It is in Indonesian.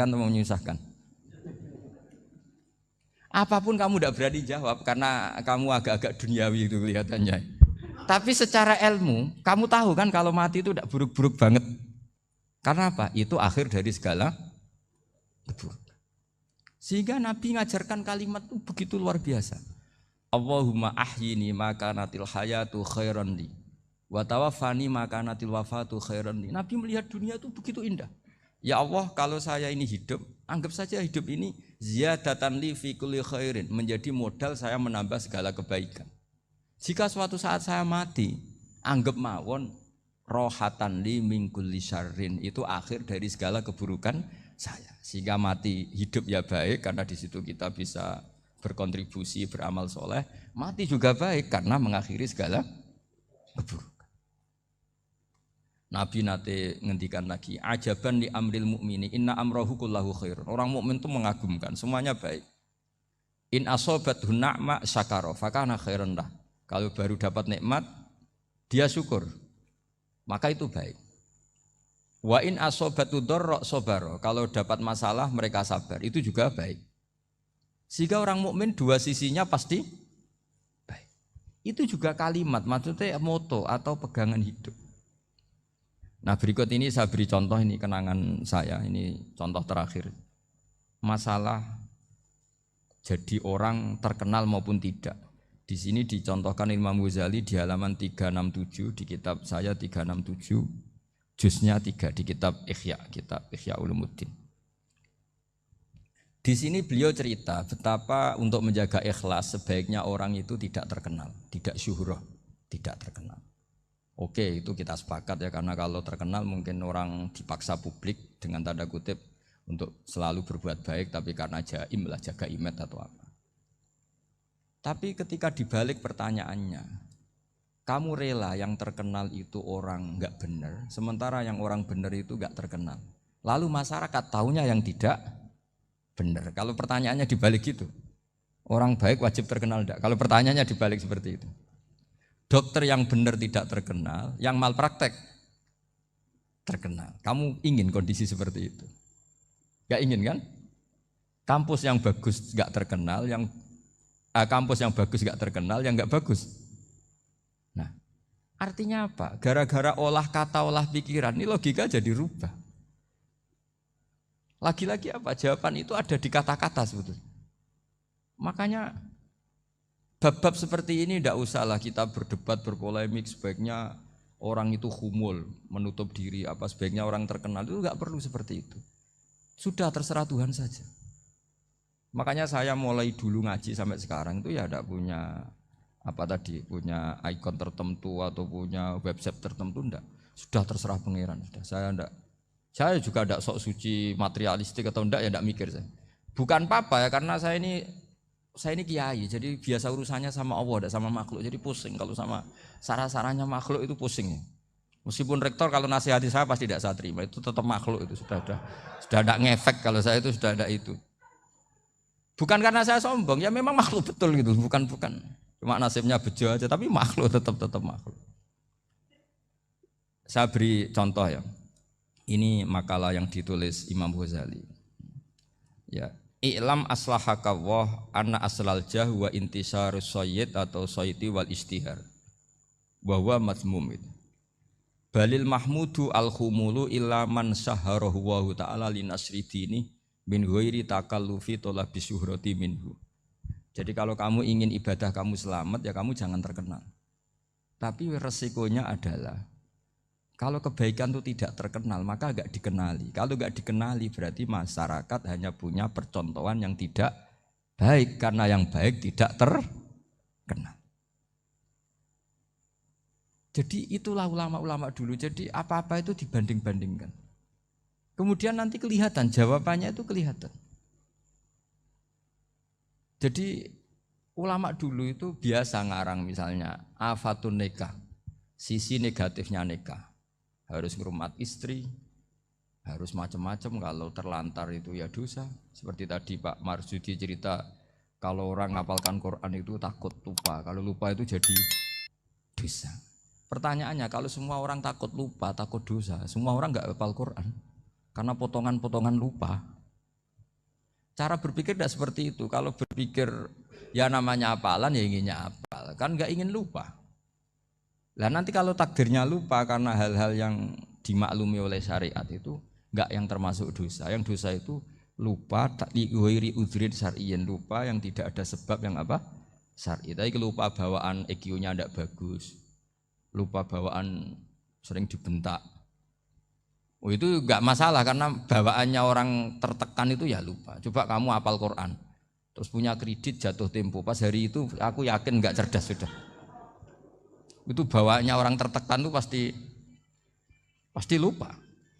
menyenangkan atau menyusahkan? Apapun kamu tidak berani jawab karena kamu agak-agak duniawi itu kelihatannya. Tapi secara ilmu, kamu tahu kan kalau mati itu tidak buruk-buruk banget. Karena apa? Itu akhir dari segala keburukan. Sehingga Nabi ngajarkan kalimat itu begitu luar biasa. Allahumma ahyini maka natil hayatu khairan li wa tawaffani maka natil wafatu khairan li. Nabi melihat dunia itu begitu indah. Ya Allah, kalau saya ini hidup, anggap saja hidup ini ziyadatan li fi kulli khairin, menjadi modal saya menambah segala kebaikan. Jika suatu saat saya mati, anggap mawon rohatan li min kulli syarrin, itu akhir dari segala keburukan saya. Sehingga mati hidup ya baik karena di situ kita bisa berkontribusi, beramal soleh. Mati juga baik karena mengakhiri segala keburukan. Nabi nate ngendikan lagi, ajaban li amril mu'mini inna amrahu kullahu khair. Orang mukmin itu mengagumkan, semuanya baik. In asobathu na'ma syakara fakana khairan lah. Kalau baru dapat nikmat, dia syukur, maka itu baik. Wa in asobatu dharra sabara. Kalau dapat masalah mereka sabar, itu juga baik. Sehingga orang mukmin dua sisinya pasti baik. Itu juga kalimat, maksudnya moto atau pegangan hidup. Nah berikut ini saya beri contoh, ini kenangan saya, ini contoh terakhir. Masalah jadi orang terkenal maupun tidak. Di sini dicontohkan Imam Ghazali di halaman 367 di kitab saya 367, juznya 3 di kitab Ihya Ulumuddin. Di sini beliau cerita betapa untuk menjaga ikhlas sebaiknya orang itu tidak terkenal, tidak syuhrah, tidak terkenal. Oke, itu kita sepakat ya, karena kalau terkenal mungkin orang dipaksa publik dengan tanda kutip untuk selalu berbuat baik, tapi karena jaim lah, jaga image atau apa. Tapi ketika dibalik pertanyaannya, kamu rela yang terkenal itu orang enggak benar, sementara yang orang benar itu enggak terkenal. Lalu masyarakat taunya yang tidak benar. Kalau pertanyaannya dibalik gitu, orang baik wajib terkenal enggak? Kalau pertanyaannya dibalik seperti itu. Dokter yang benar tidak terkenal, yang malpraktek terkenal. Kamu ingin kondisi seperti itu? Enggak ingin kan? Kampus yang bagus enggak terkenal, kampus yang bagus enggak terkenal, yang enggak bagus. Nah, artinya apa? Gara-gara olah kata, olah pikiran, ini logika jadi rubah. Lagi-lagi apa? Jawaban itu ada di kata-kata sebetulnya. Makanya bab-bab seperti ini tidak usahlah kita berdebat, berpolemik, sebaiknya orang itu humul, menutup diri, apa sebaiknya orang terkenal, itu enggak perlu seperti itu. Sudah terserah Tuhan saja. Makanya saya mulai dulu ngaji sampai sekarang itu ya tidak punya punya ikon tertentu atau punya website tertentu, enggak. Sudah terserah pangeran, sudah. Saya juga tidak sok suci materialistik atau enggak, ya tidak mikir saya. Bukan apa-apa ya, karena saya ini kiai, jadi biasa urusannya sama Allah, tidak sama makhluk. Jadi pusing kalau sama sarah-sarahnya makhluk itu pusing. Meskipun rektor kalau nasihati saya pasti tidak saya terima, itu tetap makhluk, itu sudah tidak ngefek kalau saya itu sudah ada itu. Bukan karena saya sombong, ya memang makhluk betul gitu, bukan cuma nasibnya bejo aja, tapi makhluk tetap makhluk. Saya beri contoh ya. Ini makalah yang ditulis Imam Ghazali. Ya, i'lam aslahaka Allah anna aslal jah wa intisarus sayyid atau sayyidi wal istihar. Wa huwa mazmum itu. Balil mahmudu al-khumulu illa man syaharahu wa ta'ala li nasri dini min ghairi takallufi talabi syuhrati minhu. Jadi kalau kamu ingin ibadah kamu selamat, ya kamu jangan terkenal. Tapi resikonya adalah kalau kebaikan itu tidak terkenal, maka enggak dikenali. Kalau enggak dikenali berarti masyarakat hanya punya percontohan yang tidak baik, karena yang baik tidak terkenal. Jadi itulah ulama-ulama dulu. Jadi apa-apa itu dibanding-bandingkan. Kemudian nanti kelihatan, jawabannya itu kelihatan. Jadi ulama dulu itu biasa ngarang misalnya afatun nikah, sisi negatifnya nikah. Harus ngurmat istri, harus macam-macam, kalau terlantar itu ya dosa. Seperti tadi Pak Marsudi cerita, kalau orang ngapalkan Quran itu takut lupa, kalau lupa itu jadi dosa. Pertanyaannya, kalau semua orang takut lupa, takut dosa, semua orang enggak hafal Quran karena potongan-potongan lupa. Cara berpikir tidak seperti itu. Kalau berpikir ya namanya hafalan ya inginnya hafal, kan nggak ingin lupa. Lah nanti kalau takdirnya lupa karena hal-hal yang dimaklumi oleh syariat itu nggak yang termasuk dosa. Yang dosa itu lupa liwiri udhrin syar'iyyin, lupa yang tidak ada sebab yang apa? Syar'i. Tapi lupa bawaan EQ-nya tidak bagus. Lupa bawaan sering dibentak. Oh itu enggak masalah karena bawaannya orang tertekan itu ya lupa. Coba kamu hafal Quran, terus punya kredit jatuh tempo, pas hari itu aku yakin enggak cerdas sudah. Itu bawaannya orang tertekan itu pasti lupa.